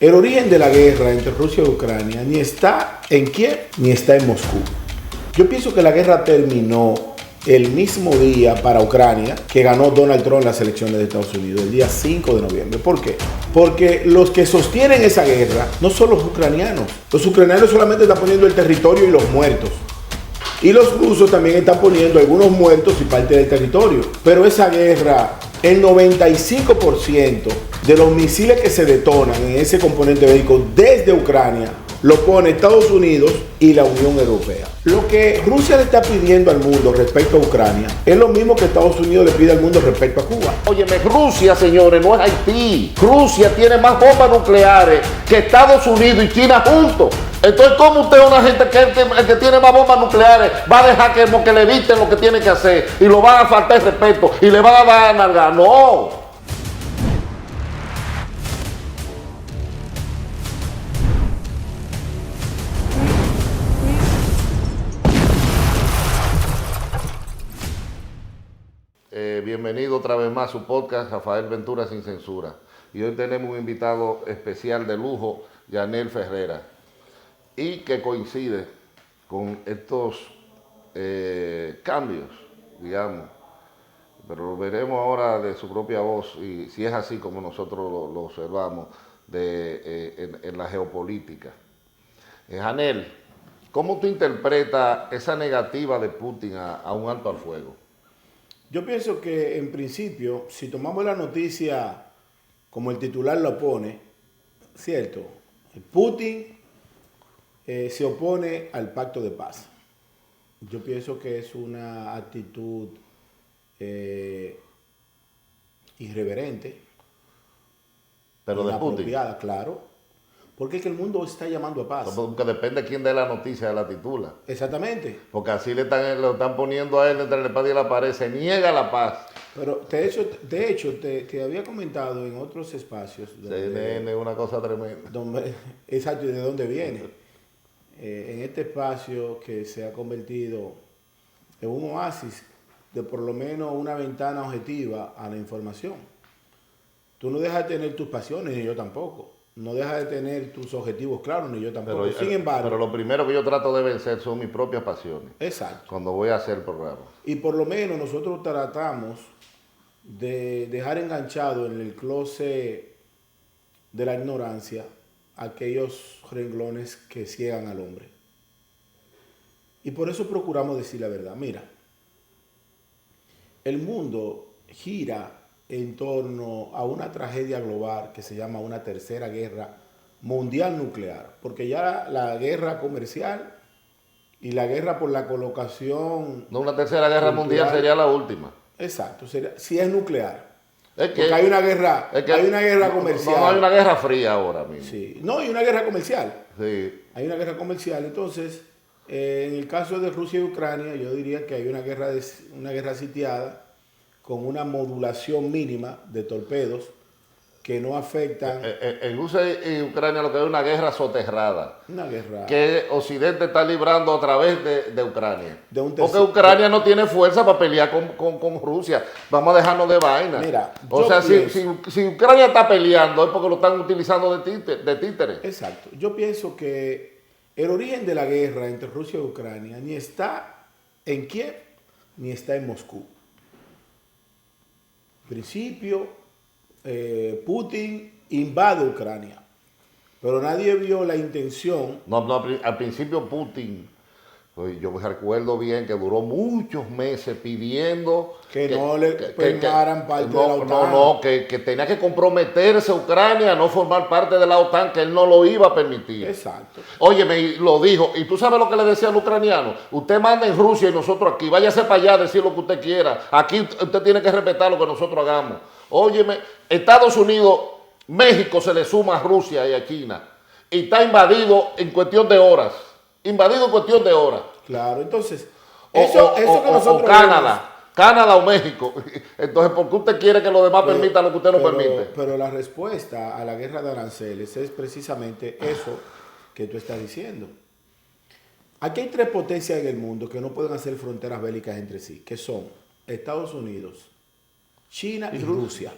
El origen de la guerra entre Rusia y Ucrania ni está en Kiev ni está en Moscú. Yo pienso que la guerra terminó el mismo día para Ucrania que ganó Donald Trump las elecciones de Estados Unidos, el día 5 de noviembre. ¿Por qué? Porque los que sostienen esa guerra no son los ucranianos. Los ucranianos solamente están poniendo el territorio y los muertos. Y los rusos también están poniendo algunos muertos y parte del territorio. Pero esa guerra, el 95% de los misiles que se detonan en ese componente bélico desde Ucrania lo pone Estados Unidos y la Unión Europea. Lo que Rusia le está pidiendo al mundo respecto a Ucrania es lo mismo que Estados Unidos le pide al mundo respecto a Cuba. Óyeme, Rusia, señores, no es Haití. Rusia tiene más bombas nucleares que Estados Unidos y China juntos. Entonces, ¿cómo usted, una gente que tiene más bombas nucleares, va a dejar que le eviten lo que tiene que hacer y lo van a faltar el respeto y le van a dar a nalgar? No. Bienvenido otra vez más a su podcast, Rafael Ventura Sin Censura. Y hoy tenemos un invitado especial de lujo, Yanel Ferrera, y que coincide con estos cambios, digamos, pero lo veremos ahora de su propia voz, y si es así como nosotros lo observamos en la geopolítica. Yanel, ¿cómo tú interpretas esa negativa de Putin a un alto al fuego? Yo pienso que en principio, si tomamos la noticia como el titular lo pone, cierto, Putin se opone al pacto de paz. Yo pienso que es una actitud irreverente, Pero de Putin. inapropiada, claro, porque es que el mundo está llamando a paz. Porque depende de quién dé la noticia de la titula. Exactamente. Porque así lo están poniendo a él entre la espada y la pared. Se niega la paz. Pero de hecho te había comentado en otros espacios. CNN es una cosa tremenda. Exacto, ¿y de dónde viene? En este espacio que se ha convertido en un oasis de por lo menos una ventana objetiva a la información. Tú no dejas de tener tus pasiones, ni yo tampoco. No dejas de tener tus objetivos claros, ni yo tampoco. Sin embargo, pero lo primero que yo trato de vencer son mis propias pasiones. Exacto. Cuando voy a hacer el programa. Y por lo menos nosotros tratamos de dejar enganchado en el closet de la ignorancia aquellos renglones que ciegan al hombre. Y por eso procuramos decir la verdad. Mira, el mundo gira en torno a una tragedia global que se llama una tercera guerra mundial nuclear, porque ya la guerra comercial y la guerra por la colocación... No, una tercera guerra mundial sería la última. Exacto, si es nuclear. Es que, porque hay una guerra, hay una guerra comercial. No hay una guerra fría ahora mismo. Sí, no, hay una guerra comercial. Sí. Hay una guerra comercial. Entonces, en el caso de Rusia y Ucrania, yo diría que hay una guerra sitiada con una modulación mínima de torpedos que no afectan... En Rusia y Ucrania lo que hay es una guerra soterrada. Una guerra... Que Occidente está librando a través de Ucrania. Porque Ucrania no tiene fuerza para pelear con Rusia. Vamos a dejarnos de vaina. Mira, o sea, si Ucrania está peleando es porque lo están utilizando de títere. Exacto. Yo pienso que el origen de la guerra entre Rusia y Ucrania ni está en Kiev ni está en Moscú. En principio, Putin invade Ucrania, pero nadie vio la intención. No, al principio Putin, yo me recuerdo bien que duró muchos meses pidiendo que no le formaran parte de la OTAN. Que tenía que comprometerse a Ucrania a no formar parte de la OTAN, que él no lo iba a permitir. Exacto. Óyeme, lo dijo. Y tú sabes lo que le decía al ucraniano. Usted manda en Rusia y nosotros aquí. Váyase para allá a decir lo que usted quiera. Aquí usted tiene que respetar lo que nosotros hagamos. Óyeme, Estados Unidos, México se le suma a Rusia y a China. Y está invadido en cuestión de horas. Invadido en cuestión de horas. Claro, entonces, eso que nosotros... O Canadá o México. Entonces, ¿por qué usted quiere que los demás permitan lo que usted no permite? Pero la respuesta a la guerra de aranceles es precisamente eso que tú estás diciendo. Aquí hay tres potencias en el mundo que no pueden hacer fronteras bélicas entre sí, que son Estados Unidos, China y Rusia.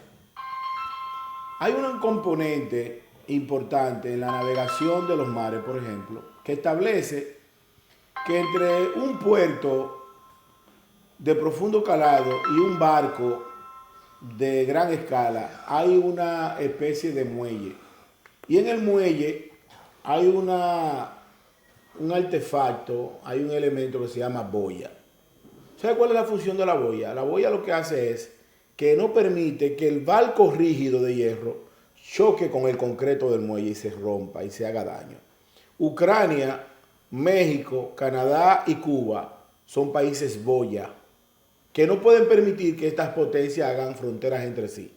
Hay un componente importante en la navegación de los mares, por ejemplo, que establece que entre un puerto de profundo calado y un barco de gran escala hay una especie de muelle. Y en el muelle hay un artefacto, hay un elemento que se llama boya. ¿Sabe cuál es la función de la boya? La boya lo que hace es que no permite que el barco rígido de hierro choque con el concreto del muelle y se rompa y se haga daño. Ucrania, México, Canadá y Cuba son países boya que no pueden permitir que estas potencias hagan fronteras entre sí.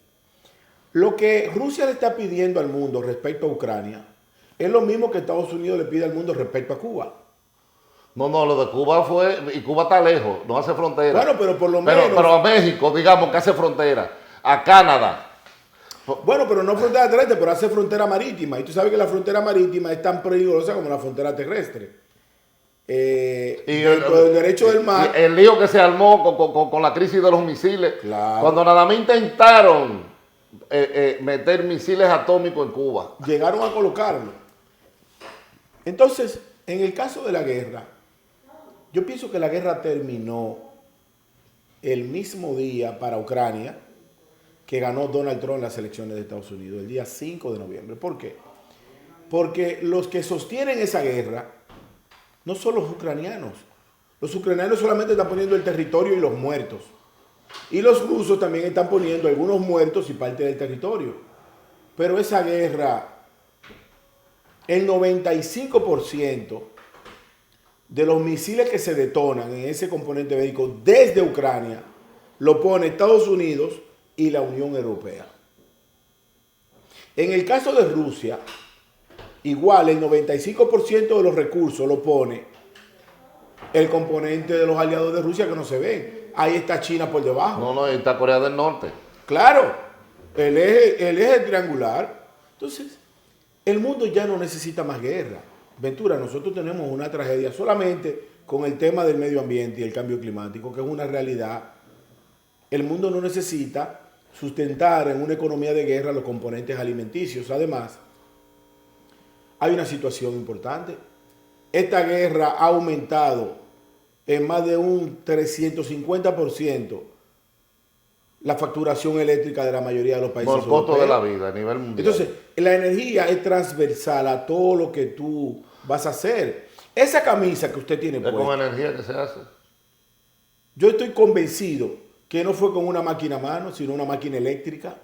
Lo que Rusia le está pidiendo al mundo respecto a Ucrania es lo mismo que Estados Unidos le pide al mundo respecto a Cuba. No, lo de Cuba fue, y Cuba está lejos, no hace frontera. Bueno, pero por lo menos... Pero a México, digamos, que hace frontera. A Canadá. Bueno, pero no frontera terrestre, pero hace frontera marítima. Y tú sabes que la frontera marítima es tan peligrosa como la frontera terrestre. Dentro del derecho del mar. El lío que se armó con la crisis de los misiles. Claro. Cuando nada más intentaron meter misiles atómicos en Cuba. Llegaron a colocarlo. Entonces, en el caso de la guerra, yo pienso que la guerra terminó el mismo día para Ucrania que ganó Donald Trump las elecciones de Estados Unidos, el día 5 de noviembre. ¿Por qué? Porque los que sostienen esa guerra no son los ucranianos. Los ucranianos solamente están poniendo el territorio y los muertos. Y los rusos también están poniendo algunos muertos y parte del territorio. Pero esa guerra, el 95% de los misiles que se detonan en ese componente bélico desde Ucrania lo pone Estados Unidos y la Unión Europea. En el caso de Rusia, igual el 95% de los recursos lo pone el componente de los aliados de Rusia que no se ven. Ahí está China por debajo. No, está Corea del Norte. Claro, el eje triangular. Entonces, el mundo ya no necesita más guerra. Ventura, nosotros tenemos una tragedia solamente con el tema del medio ambiente y el cambio climático, que es una realidad. El mundo no necesita sustentar en una economía de guerra los componentes alimenticios. Además, hay una situación importante. Esta guerra ha aumentado en más de un 350% la facturación eléctrica de la mayoría de los países europeos. Por el costo de la europeos. vida a nivel mundial. Entonces, la energía es transversal a todo lo que tú vas a hacer. Esa camisa que usted tiene ¿Es puesta, con energía que se hace? yo estoy convencido que no fue con una máquina a mano, sino una máquina eléctrica.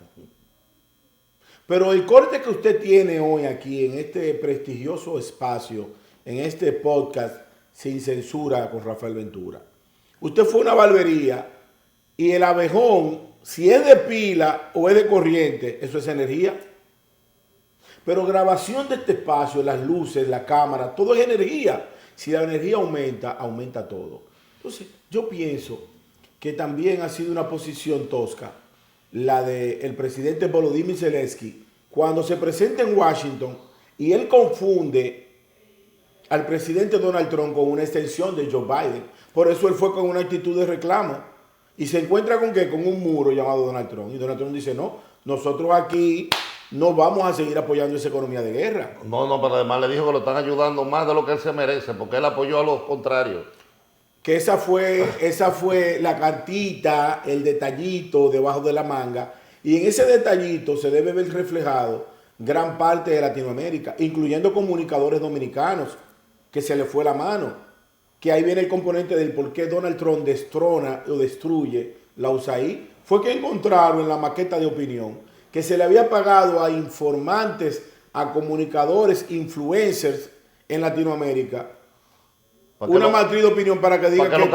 Pero el corte que usted tiene hoy aquí en este prestigioso espacio, en este podcast Sin Censura con Rafael Ventura, usted fue a una barbería y el abejón, si es de pila o es de corriente, eso es energía. Pero grabación de este espacio, las luces, la cámara, todo es energía. Si la energía aumenta, aumenta todo. Entonces, yo pienso que también ha sido una posición tosca la del presidente Volodymyr Zelensky cuando se presenta en Washington y él confunde al presidente Donald Trump con una extensión de Joe Biden. Por eso él fue con una actitud de reclamo y se encuentra con ¿qué? Con un muro llamado Donald Trump. Y Donald Trump dice, no, nosotros aquí no vamos a seguir apoyando esa economía de guerra. No, pero además le dijo que lo están ayudando más de lo que él se merece, porque él apoyó a los contrarios. Que esa fue la cartita, el detallito debajo de la manga. Y en ese detallito se debe ver reflejado gran parte de Latinoamérica, incluyendo comunicadores dominicanos, que se le fue la mano. Que ahí viene el componente del por qué Donald Trump destrona o destruye la USAID. Fue que encontraron en la maqueta de opinión que se le había pagado a informantes, a comunicadores, influencers en Latinoamérica, una matriz de opinión para que diga que lo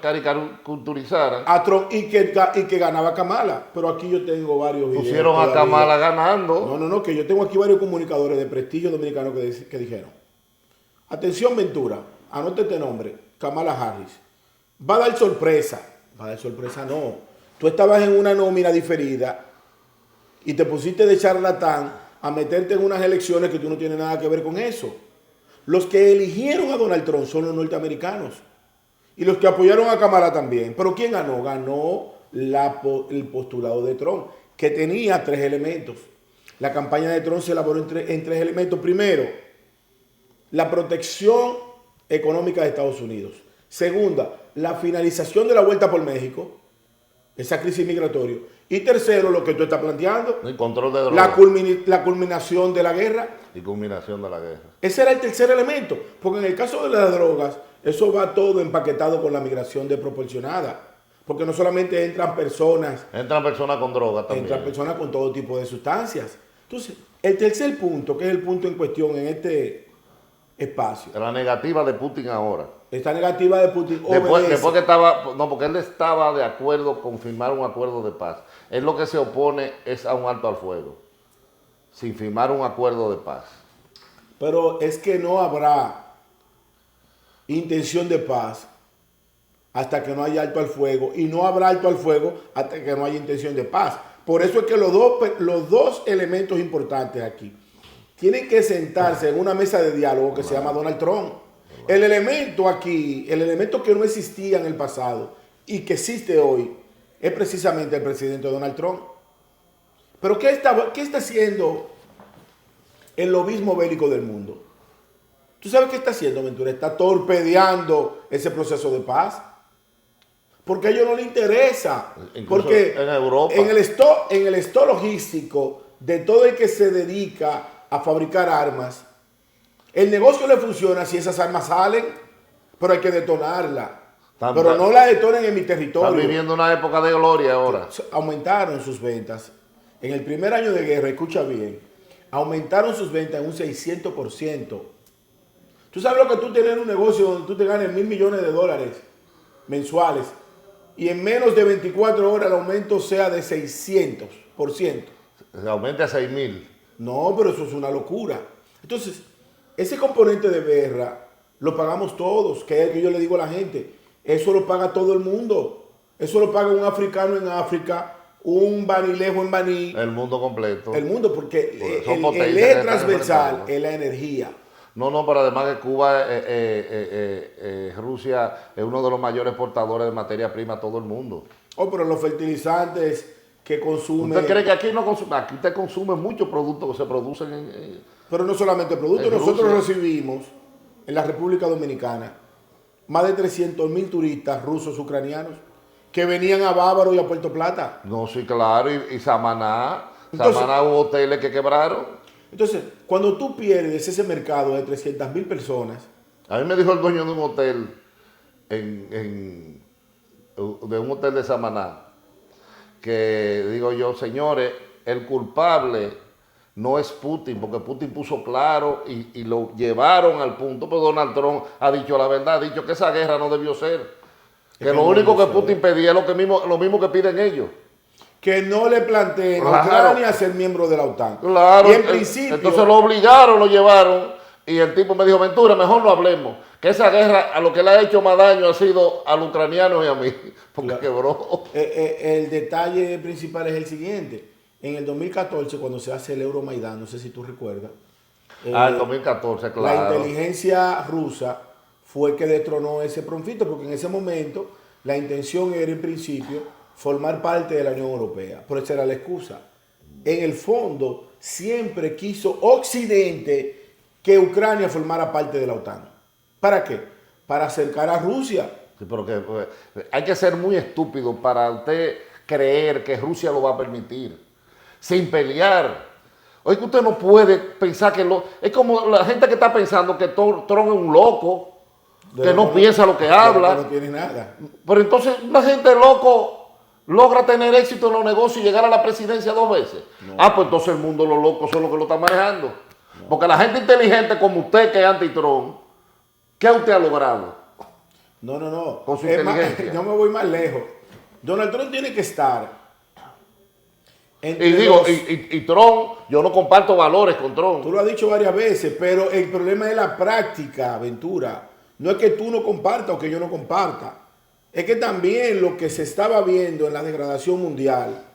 caricaturizaran. A Trump y que ganaba Kamala. Pero aquí yo tengo varios videos. Pusieron a Kamala ganando. No, que yo tengo aquí varios comunicadores de prestigio dominicano que dijeron. Atención, Ventura, anote este nombre, Kamala Harris. Va a dar sorpresa. Va a dar sorpresa, no. Tú estabas en una nómina diferida y te pusiste de charlatán a meterte en unas elecciones que tú no tienes nada que ver con eso. Los que eligieron a Donald Trump son los norteamericanos. Y los que apoyaron a Kamala también. Pero ¿quién ganó? Ganó el postulado de Trump, que tenía 3 elementos. La campaña de Trump se elaboró en tres elementos. Primero, la protección económica de Estados Unidos. Segunda, la finalización de la vuelta por México, esa crisis migratoria. Y tercero, lo que tú estás planteando, el control de drogas. La culminación de la guerra. Y culminación de la guerra. Ese era el tercer elemento, porque en el caso de las drogas, eso va todo empaquetado con la migración desproporcionada. Porque no solamente entran personas. Entran personas con drogas también. Entran personas con todo tipo de sustancias. Entonces, el tercer punto, que es el punto en cuestión en este espacio. La negativa de Putin ahora. Esta negativa de Putin después que estaba, no, porque él estaba de acuerdo con firmar un acuerdo de paz. Él lo que se opone es a un alto al fuego, sin firmar un acuerdo de paz. Pero es que no habrá intención de paz hasta que no haya alto al fuego, y no habrá alto al fuego hasta que no haya intención de paz. Por eso es que los dos elementos importantes aquí tienen que sentarse en una mesa de diálogo que se llama Donald Trump. El elemento aquí, el elemento que no existía en el pasado y que existe hoy, es precisamente el presidente Donald Trump. Pero ¿qué está haciendo el lobismo bélico del mundo? ¿Tú sabes qué está haciendo, Ventura? Está torpedeando ese proceso de paz. Porque a ellos no les interesa. Incluso porque en Europa. En el stock logístico de todo el que se dedica a fabricar armas, el negocio le funciona si esas armas salen, pero hay que detonarlas. Pero no la detonen en mi territorio. Están viviendo una época de gloria ahora. Aumentaron sus ventas. En el primer año de guerra, escucha bien, aumentaron sus ventas en un 600%. Tú sabes lo que tú tienes en un negocio donde tú te ganes $1.000 millones mensuales y en menos de 24 horas el aumento sea de 600%. Se aumenta a 6.000. No, pero eso es una locura. Entonces, ese componente de guerra lo pagamos todos, que es el que yo le digo a la gente. Eso lo paga todo el mundo. Eso lo paga un africano en África, un banilejo en Baní. El mundo completo. El mundo, porque el eje transversal es la energía. No, pero además que Cuba, Rusia es uno de los mayores exportadores de materia prima a todo el mundo. Oh, pero los fertilizantes que consume... ¿Usted cree que aquí no consume? Aquí usted consume muchos productos que se producen Pero no solamente productos, nosotros recibimos en la República Dominicana más de 300.000 turistas rusos, ucranianos, que venían a Bávaro y a Puerto Plata. No, sí, claro, y Samaná. Samaná hubo hoteles que quebraron. Entonces, cuando tú pierdes ese mercado de 300.000 personas... A mí me dijo el dueño de un hotel, de un hotel de Samaná, que digo yo, señores, el culpable no es Putin, porque Putin puso claro y lo llevaron al punto, pero Donald Trump ha dicho la verdad, ha dicho que esa guerra no debió ser. Que lo único que Putin pedía es lo mismo que piden ellos. Que no le planteen a Ucrania ser miembro de la OTAN. Claro, y en principio... Entonces lo obligaron, lo llevaron, y el tipo me dijo, Ventura, mejor no hablemos, que esa guerra a lo que le ha hecho más daño ha sido a los ucranianos y a mí, porque quebró. El detalle principal es el siguiente. En el 2014, cuando se hace el Euromaidán, no sé si tú recuerdas. El 2014, claro. La inteligencia rusa fue que destronó ese conflicto, porque en ese momento la intención era, en principio, formar parte de la Unión Europea. Pero esa era la excusa. En el fondo, siempre quiso Occidente que Ucrania formara parte de la OTAN. ¿Para qué? Para acercar a Rusia. Sí, pero hay que ser muy estúpido para usted creer que Rusia lo va a permitir, sin pelear. Oye, que usted no puede pensar que es como la gente que está pensando que Trump es un loco, que no piensa lo que habla. No tiene nada. Pero entonces una gente loco logra tener éxito en los negocios y llegar a la presidencia 2 veces. No. Pues entonces el mundo, los locos son los que lo están manejando. No. Porque la gente inteligente como usted, que es anti-Trump, ¿qué usted ha logrado? No. Con su inteligencia. Yo me voy más lejos. Donald Trump tiene que estar. Y Trump, yo no comparto valores con Trump. Tú lo has dicho varias veces, pero el problema es la práctica, Ventura. No es que tú no compartas o que yo no comparta. Es que también lo que se estaba viendo en la degradación mundial,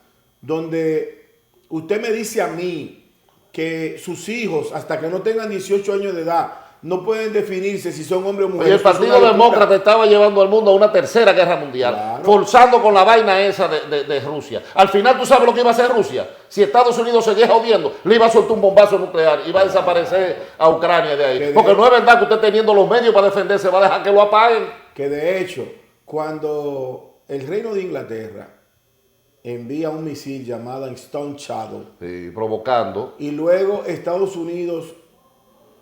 donde usted me dice a mí que sus hijos, hasta que no tengan 18 años de edad, no pueden definirse si son hombres o Y mujeres. el Partido Demócrata estaba llevando al mundo a una tercera guerra mundial, claro, forzando con la vaina esa de Rusia. Al final, ¿tú sabes lo que iba a hacer Rusia? Si Estados Unidos seguía jodiendo, le iba a soltar un bombazo nuclear, iba a desaparecer a Ucrania de ahí. Porque no es verdad que usted teniendo los medios para defenderse va a dejar que lo apaguen. Que de hecho, cuando el Reino de Inglaterra envía un misil llamado Stone Shadow, Sí, provocando. y luego Estados Unidos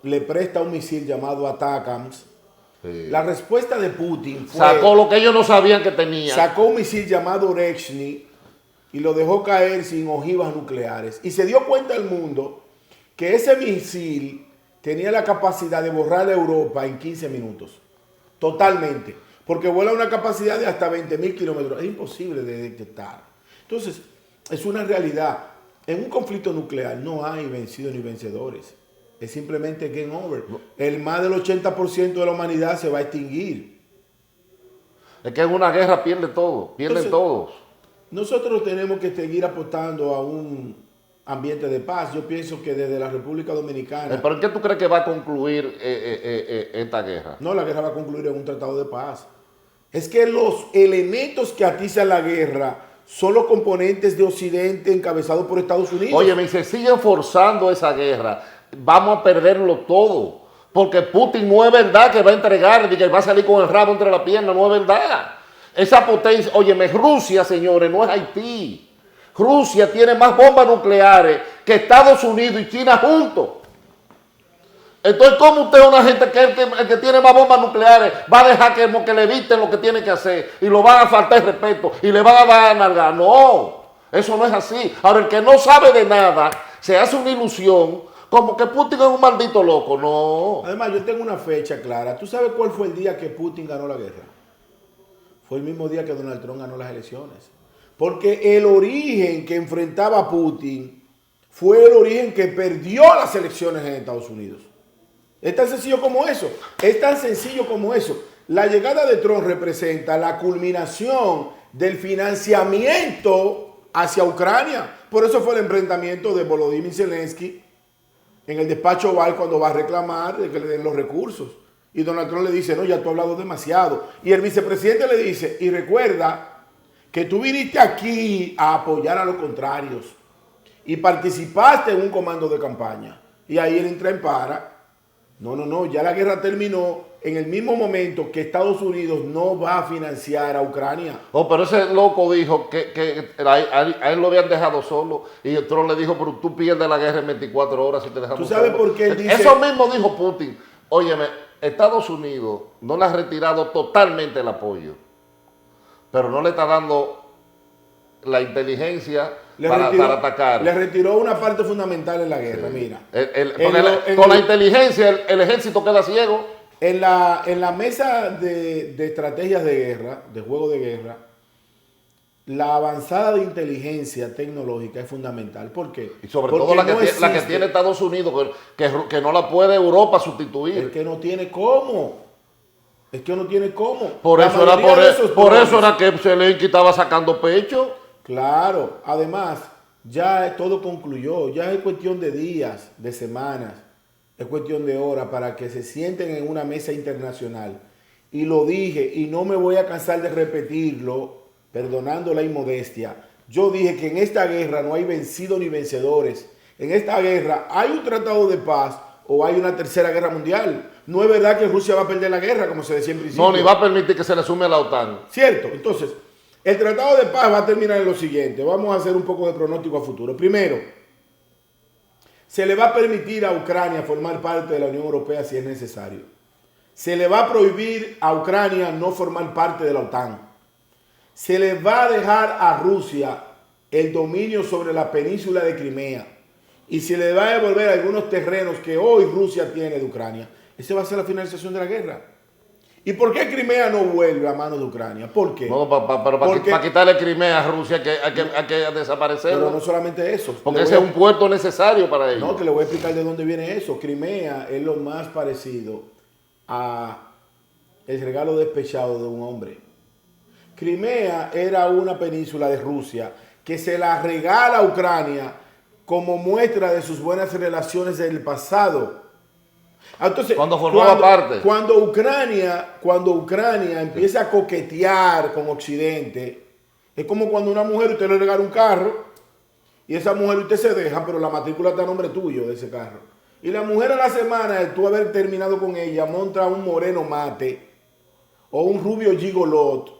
le presta un misil llamado ATACMS, Sí. la respuesta de Putin fue... Sacó lo que ellos no sabían que tenía. Sacó un misil llamado Oreshny y lo dejó caer sin ojivas nucleares. Y se dio cuenta el mundo que ese misil tenía la capacidad de borrar a Europa en 15 minutos. Totalmente. Porque vuela a una capacidad de hasta 20.000 kilómetros. Es imposible de detectar. Entonces, es una realidad. En un conflicto nuclear no hay vencidos ni vencedores. Es simplemente game over. El más del 80% de la humanidad se va a extinguir. Es que en una guerra pierde todo, pierden Entonces, todos. Nosotros tenemos que seguir apostando a un ambiente de paz. Yo pienso que desde la República Dominicana... ¿Pero en qué tú crees que va a concluir esta guerra? No, la guerra va a concluir en un tratado de paz. Es que los elementos que atizan la guerra son los componentes de Occidente encabezados por Estados Unidos. Oye, se siguen forzando esa guerra. Vamos a perderlo todo. Porque Putin no es verdad que va a entregar y que va a salir con el rabo entre las piernas. No es verdad. Esa potencia, óyeme, Rusia, señores, no es Haití. Rusia tiene más bombas nucleares que Estados Unidos y China juntos. Entonces, ¿cómo usted, una gente que el que tiene más bombas nucleares, va a dejar que le eviten lo que tiene que hacer y lo van a faltar el respeto y le van a dar a nalgar? No, eso no es así. Ahora, el que no sabe de nada, se hace una ilusión como que Putin es un maldito loco. No. Además, yo tengo una fecha clara. ¿Tú sabes cuál fue el día que Putin ganó la guerra? Fue el mismo día que Donald Trump ganó las elecciones. Porque el origen que enfrentaba a Putin fue el origen que perdió las elecciones en Estados Unidos. Es tan sencillo como eso. Es tan sencillo como eso. La llegada de Trump representa la culminación del financiamiento hacia Ucrania. Por eso fue el enfrentamiento de Volodymyr Zelensky en el despacho Oval cuando va a reclamar de que le den los recursos. Y Donald Trump le dice, no, ya tú has hablado demasiado. Y el vicepresidente le dice, y recuerda que tú viniste aquí a apoyar a los contrarios y participaste en un comando de campaña. Y ahí él entra en para. No, ya la guerra terminó en el mismo momento que Estados Unidos no va a financiar a Ucrania. Oh, pero ese loco dijo que a él lo habían dejado solo y el Trump le dijo, pero tú pierdes la guerra en 24 horas si te dejamos ¿Tú sabes solo. por qué él dice? Eso mismo dijo Putin. Óyeme, Estados Unidos no le ha retirado totalmente el apoyo, pero no le está dando la inteligencia para atacar. Le retiró una parte fundamental en la guerra, mira. Con la inteligencia el ejército queda ciego. En la mesa de estrategias de guerra, de juego de guerra, la avanzada de inteligencia tecnológica es fundamental. ¿Por qué? Y sobre Porque todo la no que tiene Estados Unidos, que no la puede Europa sustituir. Es que no tiene cómo. Es que no tiene cómo. Por eso era que Zelensky estaba sacando pecho. Claro. Además, ya todo concluyó. Ya es cuestión de días, de semanas. Es cuestión de horas para que se sienten en una mesa internacional. Y lo dije, y no me voy a cansar de repetirlo, perdonando la inmodestia. Yo dije que en esta guerra no hay vencidos ni vencedores. En esta guerra hay un tratado de paz o hay una tercera guerra mundial. No es verdad que Rusia va a perder la guerra, como se decía en principio. No, ni va a permitir que se le sume a la OTAN. Cierto. Entonces, el tratado de paz va a terminar en lo siguiente. Vamos a hacer un poco de pronóstico a futuro. Primero, se le va a permitir a Ucrania formar parte de la Unión Europea si es necesario. Se le va a prohibir a Ucrania no formar parte de la OTAN. Se le va a dejar a Rusia el dominio sobre la península de Crimea. Y se le va a devolver algunos terrenos que hoy Rusia tiene de Ucrania. Esa va a ser la finalización de la guerra. ¿Y por qué Crimea no vuelve a manos de Ucrania? ¿Por qué? No, para quitarle Crimea a Rusia hay que desaparecerlo. Pero no solamente eso. Porque ese es un puerto necesario para ellos. No, que le voy a explicar de dónde viene eso. Crimea es lo más parecido a el regalo despechado de un hombre. Crimea era una península de Rusia que se la regala a Ucrania como muestra de sus buenas relaciones del pasado. Entonces, cuando formaba parte. Cuando Ucrania empieza a coquetear con Occidente, es como cuando una mujer usted le regala un carro y esa mujer usted se deja, pero la matrícula está a nombre tuyo de ese carro. Y la mujer a la semana de tú haber terminado con ella monta un moreno mate o un rubio gigolot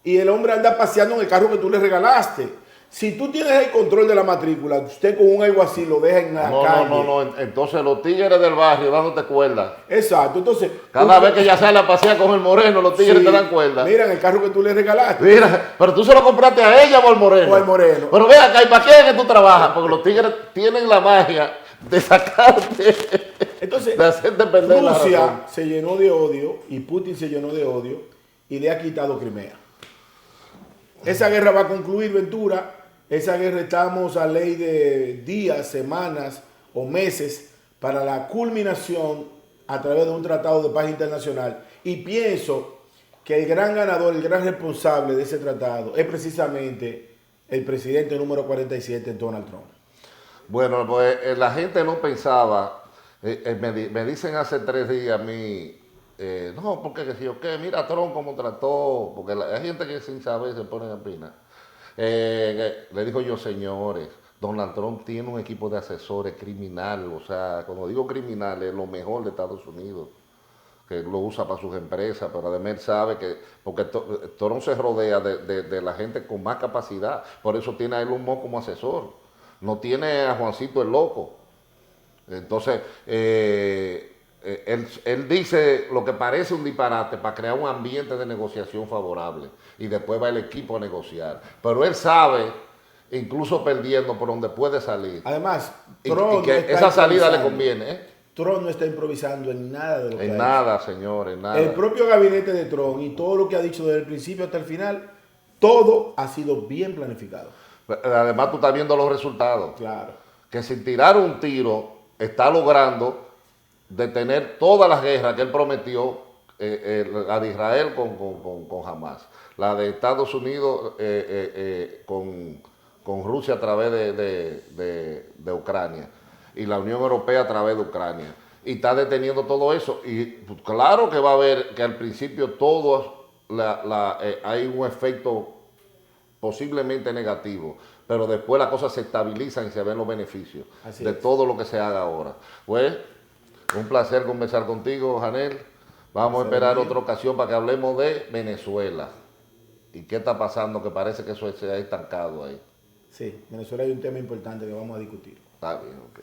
y el hombre anda paseando en el carro que tú le regalaste. Si tú tienes el control de la matrícula, usted con un alguacil lo deja en la calle. No. Entonces los tigres del barrio dándote cuerda. Exacto. Entonces, cada vez que ella sale a pasear con el moreno, los tigres te dan cuerda. Mira, en el carro que tú le regalaste. Mira, pero tú se lo compraste a ella o al moreno. O al moreno. Pero ve acá, ¿y para qué es que tú trabajas? Porque los tigres tienen la magia de sacarte, entonces, de hacerte perder la razón. Rusia se llenó de odio y Putin se llenó de odio y le ha quitado Crimea. Esa guerra va a concluir, Ventura. Esa guerra estamos a ley de días, semanas o meses para la culminación a través de un tratado de paz internacional. Y pienso que el gran ganador, el gran responsable de ese tratado es precisamente el presidente número 47, Donald Trump. Bueno, pues la gente no pensaba, me dicen hace 3 días a mí, no, porque que si yo qué, mira Trump cómo trató, porque hay gente que sin saber se pone a opinar. Le digo yo, señores, Donald Trump tiene un equipo de asesores criminal, o sea, cuando digo criminal es lo mejor de Estados Unidos, que lo usa para sus empresas, pero además él sabe que, porque Trump se rodea de la gente con más capacidad, por eso tiene a Elon Musk como asesor, no tiene a Juancito el Loco. Entonces, él dice lo que parece un disparate para crear un ambiente de negociación favorable y después va el equipo a negociar. Pero él sabe, incluso perdiendo, por donde puede salir. Además, Trump y que esa salida le conviene. Trump no está improvisando en nada de lo que ha hecho. En nada, señores, en nada. El propio gabinete de Trump y todo lo que ha dicho desde el principio hasta el final, todo ha sido bien planificado. Además, tú estás viendo los resultados. Claro. Que sin tirar un tiro, está logrando detener todas las guerras que él prometió, la de Israel con Hamas, la de Estados Unidos con Rusia a través de Ucrania y la Unión Europea a través de Ucrania. Y está deteniendo todo eso. Y pues, claro que va a haber que al principio hay un efecto posiblemente negativo, pero después las cosas se estabilizan y se ven los beneficios de todo lo que se haga ahora. Pues, un placer conversar contigo, Janel. Vamos a esperar otra ocasión para que hablemos de Venezuela. ¿Y qué está pasando? Que parece que eso se ha estancado ahí. Sí, Venezuela hay un tema importante que vamos a discutir. Está bien, ok.